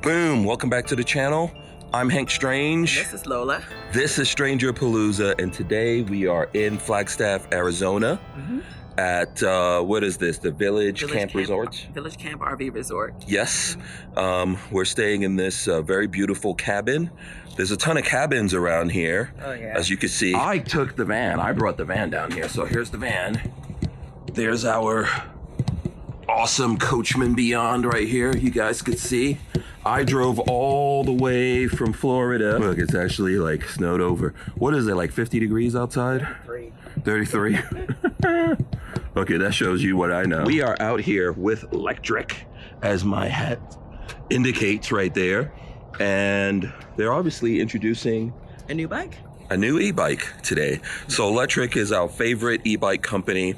Boom, welcome back to the channel. I'm Hank Strange. This is Lola. This is StrangerPalooza, and today we are in Flagstaff, Arizona at, what is this, the Village Camp Resort? Village Camp RV Resort. Yes, we're staying in this very beautiful cabin. There's a ton of cabins around here, as you can see. I took the van, I brought the van down here, so here's the van. There's our awesome Coachman Beyond right here, you guys could see. I drove all the way from Florida. Look, it's actually like snowed over. What is it, like 50 degrees outside? 33. Okay, that shows you what I know. We are out here with Lectric, as my hat indicates right there. And they're obviously introducing a new bike? A new e-bike today. So Lectric is our favorite e-bike company.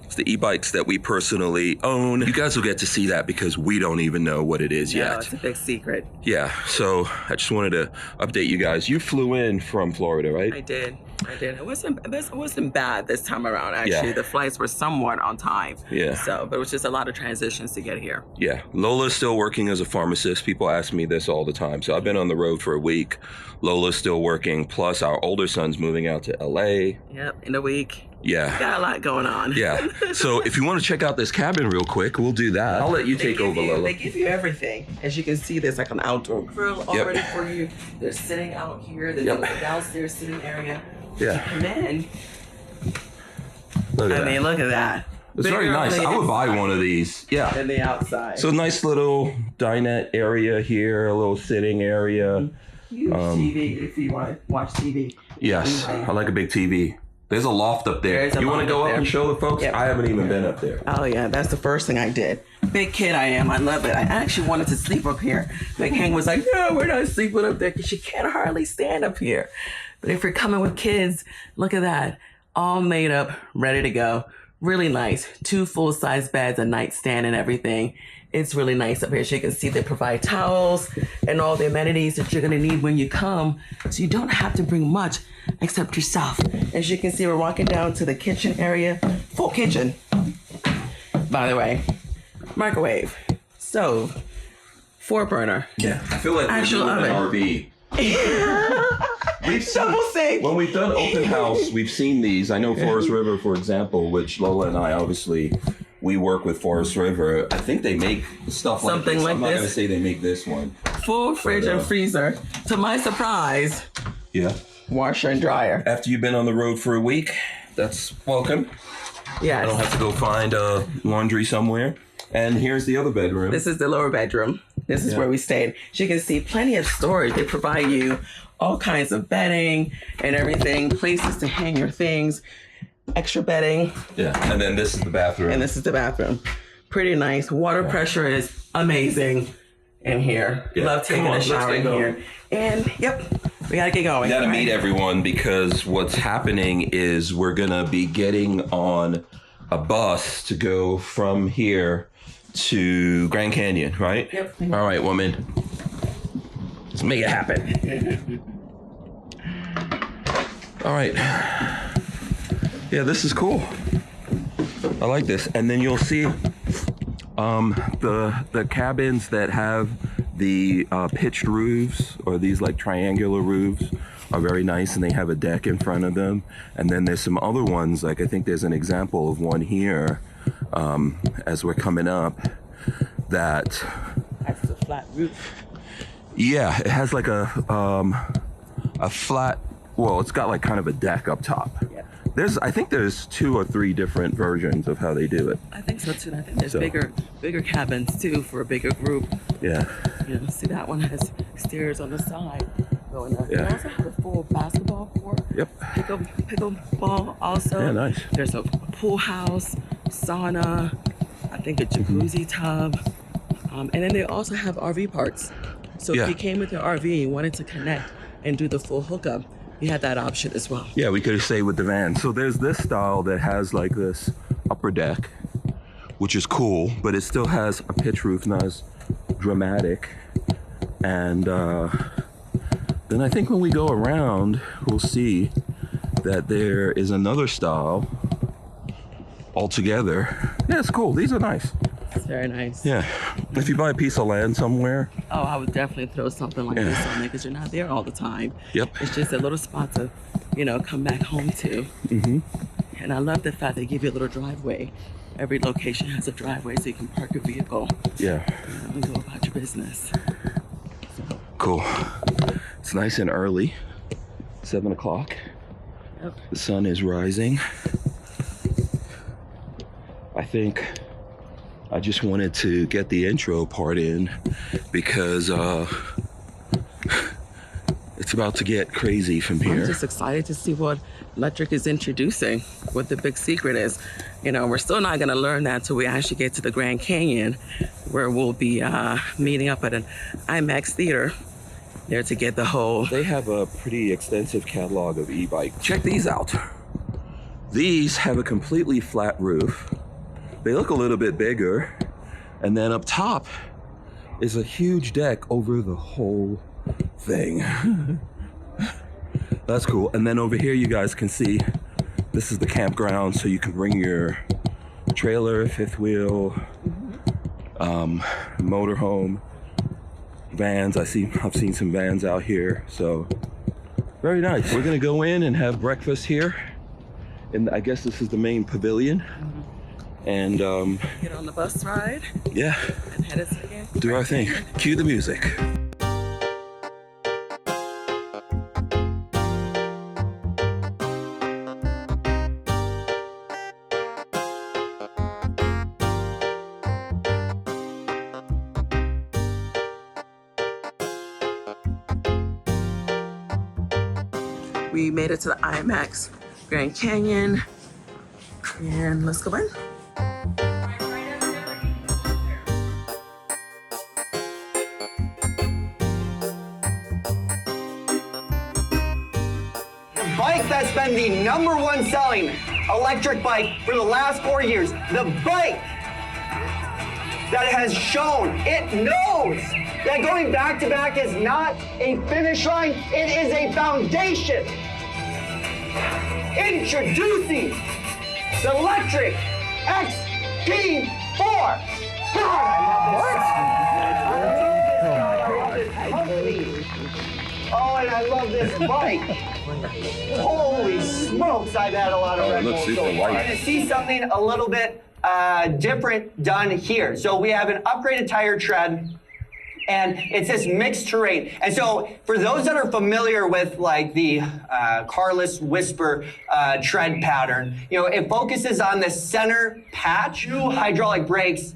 It's the e-bikes that we personally own. You guys will get to see that because we don't even know what it is yet. No, it's a big secret. Yeah, so I just wanted to update you guys. You flew in from Florida, right? I did. It wasn't bad this time around, actually. Yeah. The flights were somewhat on time. Yeah. So, but it was just a lot of transitions to get here. Yeah, Lola's still working as a pharmacist. People ask me this all the time. So I've been on the road for a week. Lola's still working, plus our older son's moving out to LA. Yep, in a week. Yeah. Got a lot going on. Yeah. So if you want to check out this cabin real quick, we'll do that. I'll let you take over, Lola. They give you everything. As you can see, there's like an outdoor grill already for you. They're sitting out here. There's a downstairs sitting area. Yeah. Come in. Look at that. Look at that. It's very nice. I would buy one of these. Yeah. And the outside. So nice little dinette area here, a little sitting area. Huge TV if you want to watch TV. Yes, I like a big TV. There's a loft up there. You want to go up and show the folks? Yep. I haven't even been up there. Oh yeah, that's the first thing I did. Big kid I am. I love it. I actually wanted to sleep up here. Big Hank was like, no, we're not sleeping up there because you can't hardly stand up here. But if you're coming with kids, look at that. All made up, ready to go. Really nice. 2 full-size beds, a nightstand and everything. It's really nice up here. As you can see, they provide towels and all the amenities that you're going to need when you come. So you don't have to bring much except yourself. As you can see, we're walking down to the kitchen area. Full kitchen, by the way. Microwave, stove, 4-burner. Yeah, I feel like actual we're doing oven. an RV. We've seen, when we've done open house, we've seen these. I know Forest River, for example, which Lola and I obviously, we work with Forest River. I think they make stuff like something this. like I'm not going to say they make this one. Full fridge and freezer. To my surprise. Yeah. Washer and dryer. After you've been on the road for a week, that's welcome. Yes. I don't have to go find laundry somewhere. And here's the other bedroom. This is the lower bedroom. This is where we stayed. As you can see, plenty of storage. They provide you all kinds of bedding and everything, places to hang your things, extra bedding. Yeah, and then this is the bathroom. And this is the bathroom. Pretty nice. Water pressure is amazing in here. Yeah. Love taking a shower in here. And we gotta get going. We gotta meet everyone because what's happening is we're gonna be getting on a bus to go from here to Grand Canyon, right? Yep. All right, woman. Let's make it happen. All right. Yeah, this is cool. I like this. And then you'll see the cabins that have the pitched roofs, or these like triangular roofs, are very nice, and they have a deck in front of them. And then there's some other ones, like I think there's an example of one here as we're coming up that has a flat roof. Yeah, it has like a flat, well, it's got like kind of a deck up top. Yeah. I think there's 2 or 3 different versions of how they do it. I think so too. I think there's bigger cabins too for a bigger group. Yeah. You know, see that one has stairs on the side going up. Yeah. They also have a full basketball court. Yep. Pickleball also. Yeah, nice. There's a pool house, sauna, I think a jacuzzi tub. And then they also have RV parks. So if you came with your RV and you wanted to connect and do the full hookup, you had that option as well. Yeah, we could stay with the van. So there's this style that has like this upper deck, which is cool, but it still has a pitch roof, not as dramatic. And then I think when we go around, we'll see that there is another style altogether. Yeah, it's cool. These are nice. It's very nice. Yeah. If you buy a piece of land somewhere. Oh, I would definitely throw something like this on there because you're not there all the time. Yep. It's just a little spot to, come back home to. And I love the fact they give you a little driveway. Every location has a driveway so you can park your vehicle. Yeah. And go about your business. So. Cool. It's nice and early. 7 o'clock. Yep. The sun is rising. I think I just wanted to get the intro part in because it's about to get crazy from here. I'm just excited to see what Lectric is introducing, what the big secret is. We're still not going to learn that until we actually get to the Grand Canyon, where we'll be meeting up at an IMAXTheater there to get the whole... They have a pretty extensive catalog of e-bikes. Check these out. These have a completely flat roof. They look a little bit bigger. And then up top is a huge deck over the whole thing. That's cool. And then over here you guys can see this is the campground, so you can bring your trailer, fifth wheel, motorhome, vans. I've seen some vans out here, so very nice. We're gonna go in and have breakfast here, and I guess this is the main pavilion. And get on the bus ride. Yeah. And head us again. Do our thing. Cue the music. We made it to the IMAX Grand Canyon, and let's go in. The bike that's been the #1 selling electric bike for the last 4 years, the bike that has shown, it knows that going back to back is not a finish line, it is a foundation. Introducing the Lectric XP4. Oh, and I love this bike. Holy smokes, I've had a lot of Red Bull so far. You're gonna see something a little bit different done here. So we have an upgraded tire tread, and it's this mixed terrain. And so for those that are familiar with like the Carless Whisper tread pattern, it focuses on the center patch, 2 hydraulic brakes.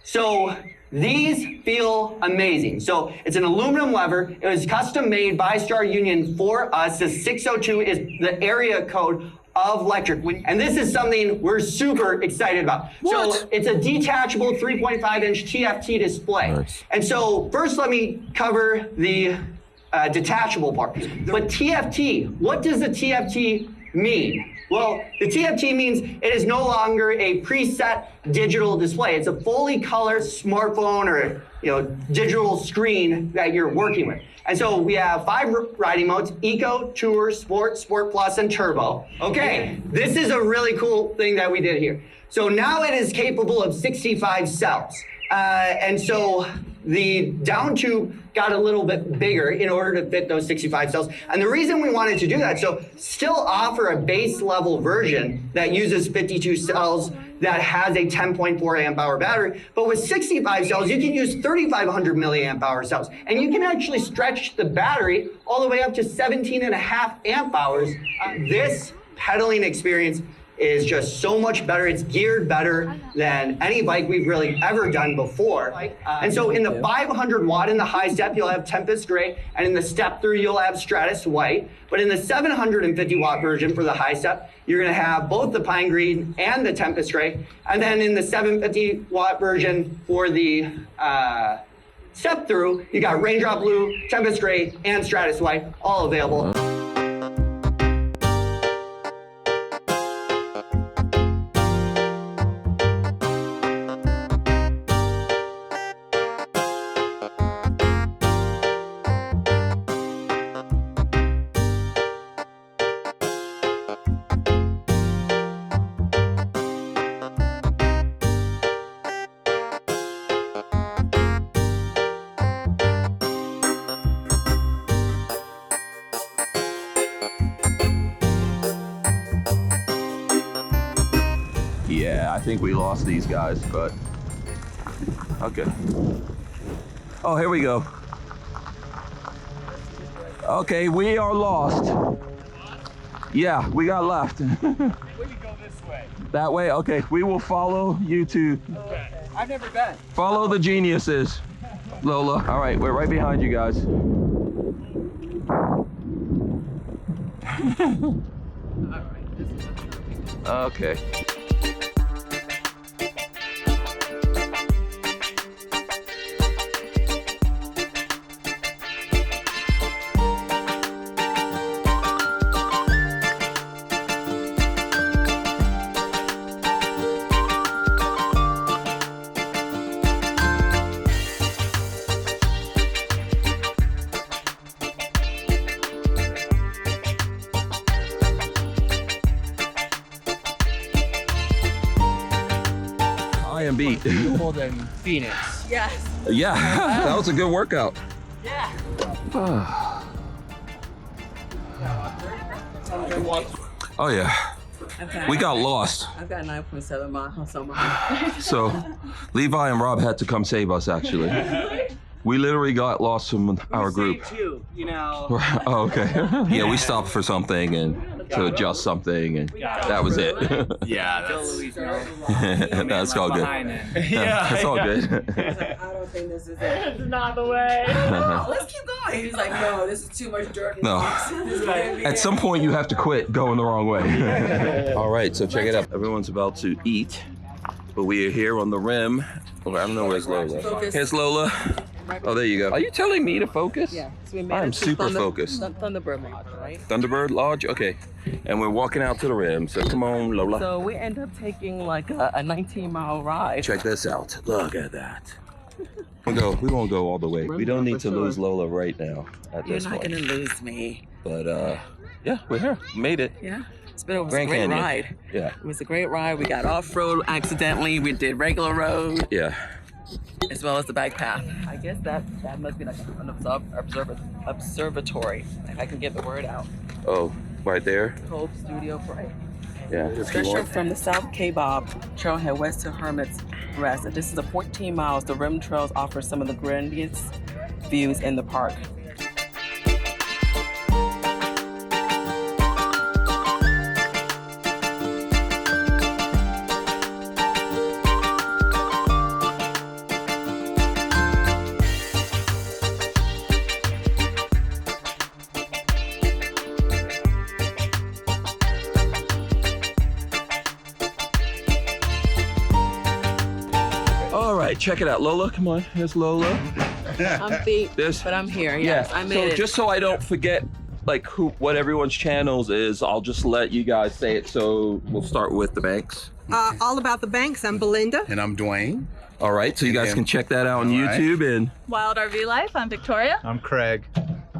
So these feel amazing. So it's an aluminum lever. It was custom made by Star Union for us. The 602 is the area code of Lectric. And this is something we're super excited about. What? So it's a detachable 3.5-inch TFT display. Nice. And so first let me cover the detachable part. But TFT, what does the TFT mean? Well, the TFT means it is no longer a preset digital display. It's a fully colored smartphone or digital screen that you're working with. And so we have 5 riding modes: Eco, Tour, Sport, Sport Plus, and Turbo. Okay, this is a really cool thing that we did here. So now it is capable of 65 cells. And so the down tube got a little bit bigger in order to fit those 65 cells. And the reason we wanted to do that, so still offer a base level version that uses 52 cells that has a 10.4 amp hour battery, but with 65 cells, you can use 3,500 milliamp hour cells. And you can actually stretch the battery all the way up to 17.5 amp hours. This pedaling experience is just so much better. It's geared better than any bike we've really ever done before. And so in the 500 watt in the high step, you'll have Tempest Gray, and in the step through, you'll have Stratus White. But in the 750 watt version for the high step, you're gonna have both the Pine Green and the Tempest Gray. And then in the 750 watt version for the step through, you got Raindrop Blue, Tempest Gray, and Stratus White, all available. Yeah, I think we lost these guys, but okay. Oh, here we go. Okay, we are lost. Yeah, we got left. We can go this way. That way? Okay, we will follow you two. Okay. I've never been. Follow the geniuses, Lola. All right, we're right behind you guys. Okay. I am beat. More than Phoenix. Yes. Yeah, that was a good workout. Yeah. Oh yeah, we got lost. I've got 9.7 miles on my So Levi and Rob had to come save us actually. We literally got lost from our group. Too, you know. Oh, okay. Yeah, we stopped for something and to adjust something, and that was it. Yeah, That's all good. Yeah, That's all good. I don't think this is it. This is not the way. No, let's keep going. He's like, no, this is too much dirt. No. At some point, you have to quit going the wrong way. All right, so check it out. Everyone's about to eat, but we are here on the rim. Oh, I don't know where's Lola. Focus. Here's Lola. Oh, there you go. Are you telling me to focus? Yeah. So we made I'm it to super focused. Thunderbird Lodge, right? Thunderbird Lodge? Okay. And we're walking out to the rim, so come on, Lola. So we end up taking like a 19-mile ride. Check this out. Look at that. We won't go all the way. We don't need to lose Lola right now at You're this not point. gonna lose me. But yeah, we're here. Made it. Yeah. It was Grand a great Canyon. ride. Yeah. It was a great ride. We got off-road accidentally. We did regular road, Yeah. as well as the bike path. I guess that must be like an observatory. If I can get the word out. Oh, right there. Cove Studio Parade. Yeah. If you Stretcher want. from the South K-Bob trailhead west to Hermit's Rest. This is a 14 miles. The rim trails offer some of the grandest views in the park. All right, check it out. Lola, come on. Here's Lola. I'm beat, There's- but I'm here. Yes, I made so it. just so I don't forget like what everyone's channels is, I'll just let you guys say it. So we'll start with the Banks. All About the Banks. I'm Belinda. And I'm Dwayne. All right, so you guys can check that out on All right. YouTube and Wild RV Life. I'm Victoria. I'm Craig.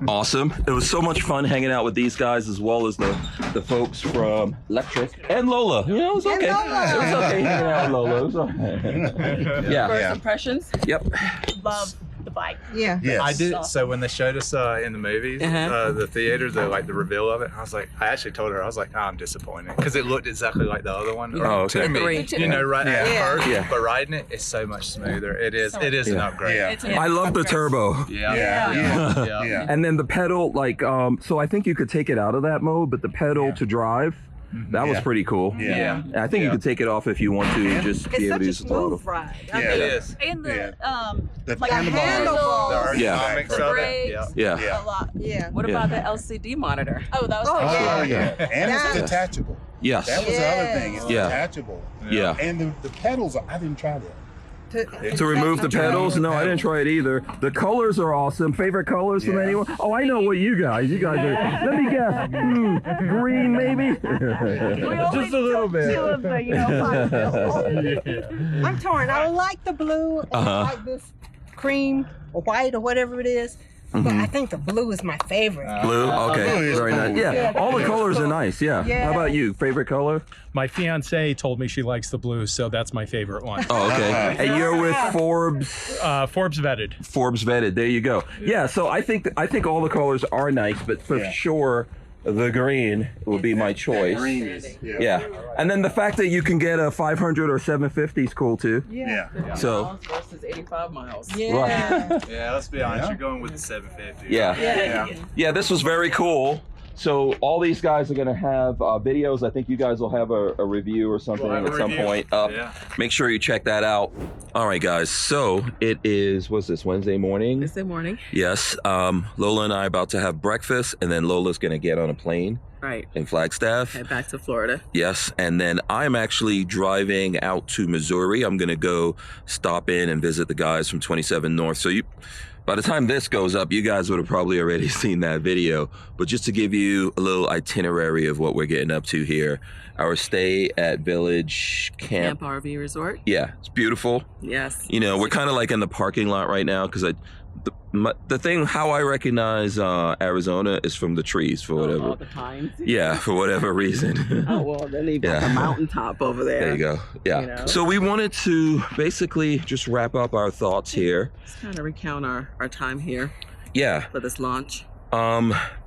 awesome. It was so much fun hanging out with these guys as well as the folks from Lectric and Lola. You know, it was okay. Lola. It was okay hanging out with Lola. It was okay. Yeah. First impressions. Yep. Love the bike. Yeah. Yes. I did. So when they showed us in the movies, the theater, the reveal of it, I was like, I actually told her, I was like, oh, I'm disappointed because it looked exactly like the other one. Oh, okay. To me, Agree. you know, right at Yeah. first, Yeah. but riding it is so much smoother. It is an upgrade. Yeah. It's a I love the turbo. Yeah. Yeah. Yeah. Yeah. And then the pedal, like, so I think you could take it out of that mode, but the pedal to drive, that was Yeah. pretty cool. Yeah. And I think you could take it off if you want to, just It's be able such to a use the throttle. smooth ride. Yeah. It is. And the The like handlebars. The Yeah. ergonomics The of it. brakes. Yeah. Yeah. Yeah. a lot. Yeah. What Yeah. about the LCD monitor? Oh, that was Oh, fun. yeah. Oh, yeah. And it's Yeah. detachable. Yes. That was the other thing. It's Yeah. detachable. Yeah. And the pedals, I didn't try that. To remove the pedals? No, I didn't try it either. The colors are awesome. Favorite colors from Yeah. anyone? Oh, I know what you guys are. Let me guess. Green, maybe? Just a little bit. Two of the, you know, I'm torn. I like the blue. And I like this cream or white or whatever it is. But I think the blue is my favorite. Blue? Okay. Blue is Very cool. nice. Yeah. All the colors are nice. Yeah. Yeah. How about you? Favorite color? My fiance told me she likes the blue, so that's my favorite one. Oh, okay. And you're with Forbes. Forbes vetted. Forbes vetted. There you go. Yeah. So I think all the colors are nice, but for Yeah. sure, the green would be my choice. Green is, Yeah. And then the fact that you can get a 500 or 750 is cool too. Yeah. So versus 85 miles. Yeah. Yeah, let's be honest. Yeah. You're going with the 750. yeah. Yeah, this was very cool. So all these guys are gonna have videos. I think you guys will have a review or something We'll have at a some review. point up. Yeah. Make sure you check that out. All right, guys. So it is, what's this, Wednesday morning? Wednesday morning. Yes. Lola and I are about to have breakfast, and then Lola's gonna get on a plane Right. in Flagstaff. Head back to Florida. Yes, and then I'm actually driving out to Missouri. I'm gonna go stop in and visit the guys from 27 North. So by the time this goes up, you guys would have probably already seen that video. But just to give you a little itinerary of what we're getting up to here, our stay at Village Camp. Camp RV Resort. Yeah, it's beautiful. Yes. You know, we're kind of like in the parking lot right now because the thing how I recognize Arizona is from the trees for whatever. All the pines. Yeah, for whatever reason. Oh, well, then you've got Yeah. the mountaintop over there. There you go. Yeah. You know? So we wanted to basically just wrap up our thoughts here. Just kind of recount our time here Yeah. for this launch.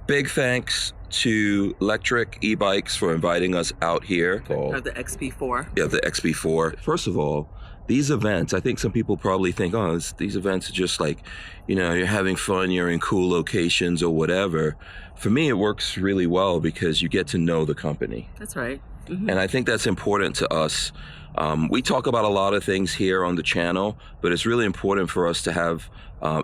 Big thanks to Lectric eBikes for inviting us out here. Of the XP4. Yeah, the XP4. First of all, these events, I think some people probably think, oh, these events are just like, you know, you're having fun, you're in cool locations or whatever. For me, it works really well because you get to know the company. That's right. And I think that's important to us. We talk about a lot of things here on the channel, but it's really important for us to have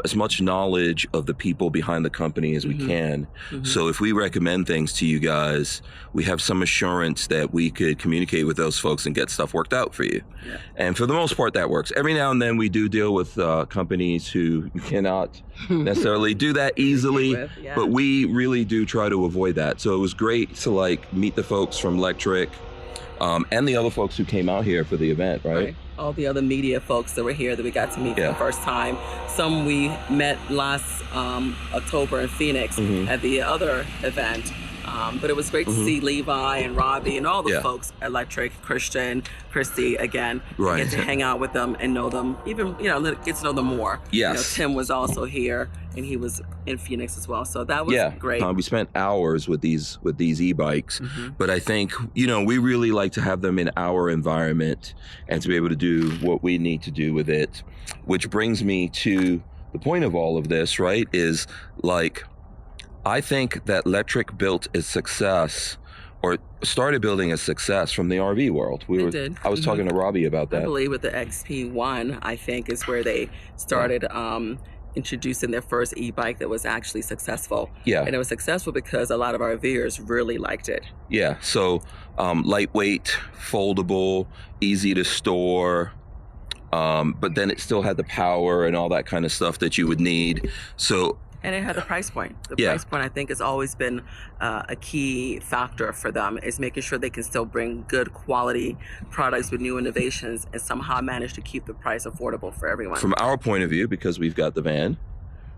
as much knowledge of the people behind the company as we can. So if we recommend things to you guys, we have some assurance that we could communicate with those folks and get stuff worked out for you. Yeah. And for the most part, that works. Every now and then we do deal with companies who cannot necessarily do that easily, Yeah. but we really do try to avoid that. So it was great to like meet the folks from Lectric, and the other folks who came out here for the event, right? All the other media folks that were here that we got to meet for the first time. Some we met last October in Phoenix at the other event. But it was great to see Levi and Robbie and all the folks at Lectric, Christian, Christy, again. Right. Get to hang out with them and know them, even, you know, get to know them more. Yes. You know, Tim was also here and he was in Phoenix as well. So that was great. We spent hours with these e-bikes, but I think, you know, we really like to have them in our environment and to be able to do what we need to do with it, which brings me to the point of all of this, right? Is like, I think that Lectric built a success or started building a success from the RV world. I was talking to Robbie about that. I believe with the XP1, I think is where they started introducing their first e-bike that was actually successful. Yeah. And it was successful because a lot of our viewers really liked it. Yeah, so lightweight, foldable, easy to store, but then it still had the power and all that kind of stuff that you would need. So. And it had the price point. The price point, I think, has always been a key factor for them, is making sure they can still bring good quality products with new innovations and somehow manage to keep the price affordable for everyone. From our point of view, because we've got the van,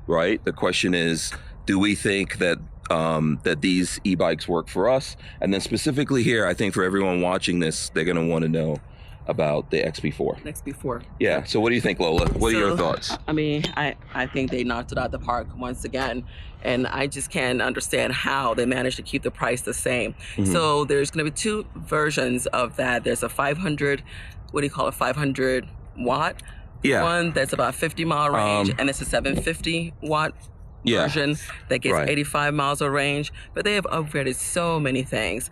right? The question is, do we think that that these e-bikes work for us? And then specifically here, I think for everyone watching this, they're going to want to know about the XP4. XP4. Yeah. So what do you think, Lola? What are your thoughts? I mean, I think they knocked it out of the park once again. And I just can't understand how they managed to keep the price the same. So there's going to be two versions of that. There's a 500, 500 watt. Yeah. One that's about 50-mile range, and it's a 750 watt version that gets 85 miles of range. But they have upgraded so many things.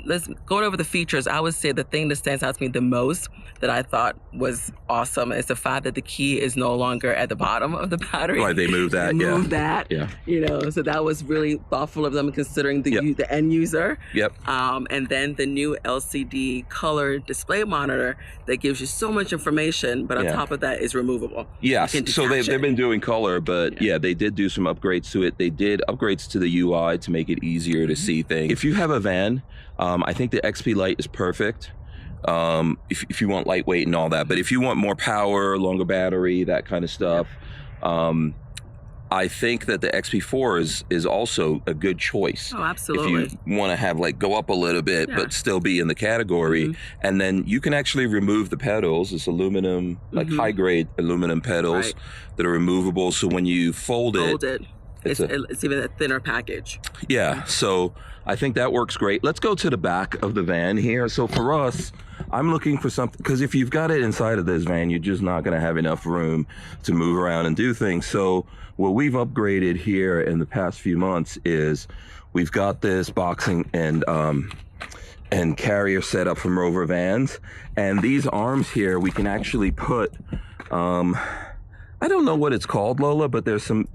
Let's go over the features. I would say the thing that stands out to me the most that I thought was awesome is the fact that the key is no longer at the bottom of the battery. Right, they moved that. They moved that. Yeah. You know, so that was really thoughtful of them considering the end user. Yep. And then the new LCD color display monitor that gives you so much information, but on top of that is removable. Yes. So they've been doing color, but they did do some upgrades to it. They did upgrades to the UI to make it easier to see things. If you have a van, I think the XP Lite is perfect. If you want lightweight and all that, but if you want more power, longer battery, that kind of stuff, I think that the XP4 is also a good choice. Oh, absolutely. If you want to have go up a little bit, but still be in the category, and then you can actually remove the pedals. It's aluminum, high grade aluminum pedals that are removable. So when you fold it, It's even a thinner package. Yeah, so I think that works great. Let's go to the back of the van here. So for us, I'm looking for something, because if you've got it inside of this van, you're just not going to have enough room to move around and do things. So what we've upgraded here in the past few months is we've got this boxing and carrier set up from Rover Vans, and these arms here we can actually put I don't know what it's called, Lola, but there's some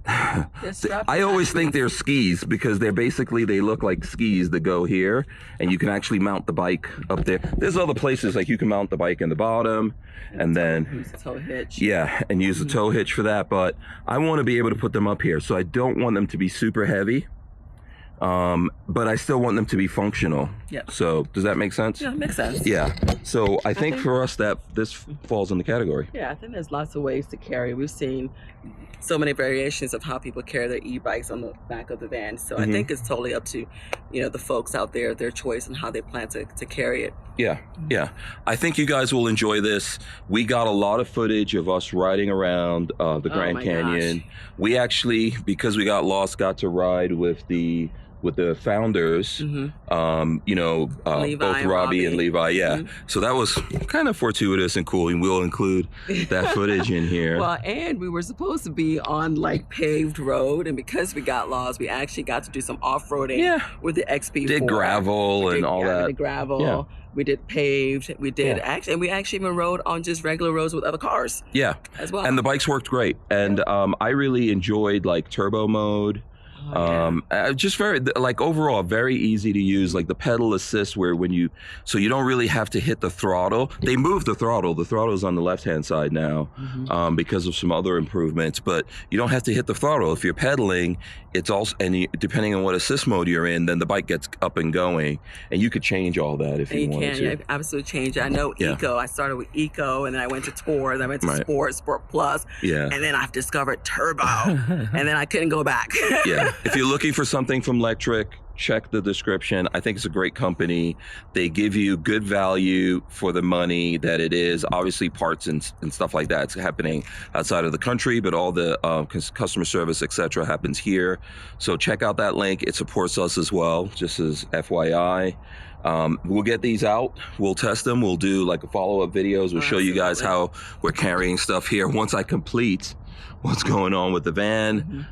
I always think they're skis, because they look like skis that go here, and you can actually mount the bike up there. There's other places like you can mount the bike in the bottom and then use the tow hitch. Yeah, and use the tow hitch for that, but I want to be able to put them up here, so I don't want them to be super heavy. But I still want them to be functional. Yeah. So does that make sense? Yeah, it makes sense. Yeah. So I think for us that this falls in the category. Yeah, I think there's lots of ways to carry. We've seen so many variations of how people carry their e-bikes on the back of the van. So I think it's totally up to, the folks out there, their choice and how they plan to carry it. Yeah, yeah. I think you guys will enjoy this. We got a lot of footage of us riding around the Grand Canyon. Gosh. We actually, because we got lost, got to ride with the founders, both Robbie and Levi. Yeah. So that was kind of fortuitous and cool, and we'll include that footage in here. Well, and we were supposed to be on paved road, and because we got lost, we actually got to do some off-roading with the XP4. Did gravel and all that. We did gravel. Yeah. We did paved. We did we actually even rode on just regular roads with other cars. Yeah. As well. And the bikes worked great. And I really enjoyed turbo mode. Just very overall very easy to use, the pedal assist, where so you don't really have to hit the throttle. They moved the throttle is on the left hand side now, because of some other improvements, but you don't have to hit the throttle if you're pedaling. It's also, and depending on what assist mode you're in, then the bike gets up and going, and you could change all that if you wanted to. You can absolutely change it. I know Eco. I started with Eco, and then I went to Tour, then I went to Sport Plus, and then I've discovered Turbo, and then I couldn't go back. Yeah. If you're looking for something from Lectric, check the description. I think it's a great company. They give you good value for the money that it is. Obviously, parts and stuff like that's happening outside of the country, but all the customer service, etc., happens here. So check out that link. It supports us as well, just as FYI. We'll get these out. We'll test them. We'll do follow-up videos. We'll show you guys how we're carrying stuff here once I complete what's going on with the van.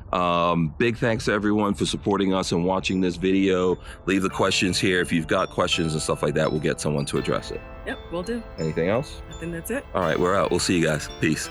Big thanks to everyone for supporting us and watching this video. Leave the questions here. If you've got questions and stuff like that, we'll get someone to address it. Yep, we'll do. Anything else? I think that's it. All right, we're out. We'll see you guys. Peace.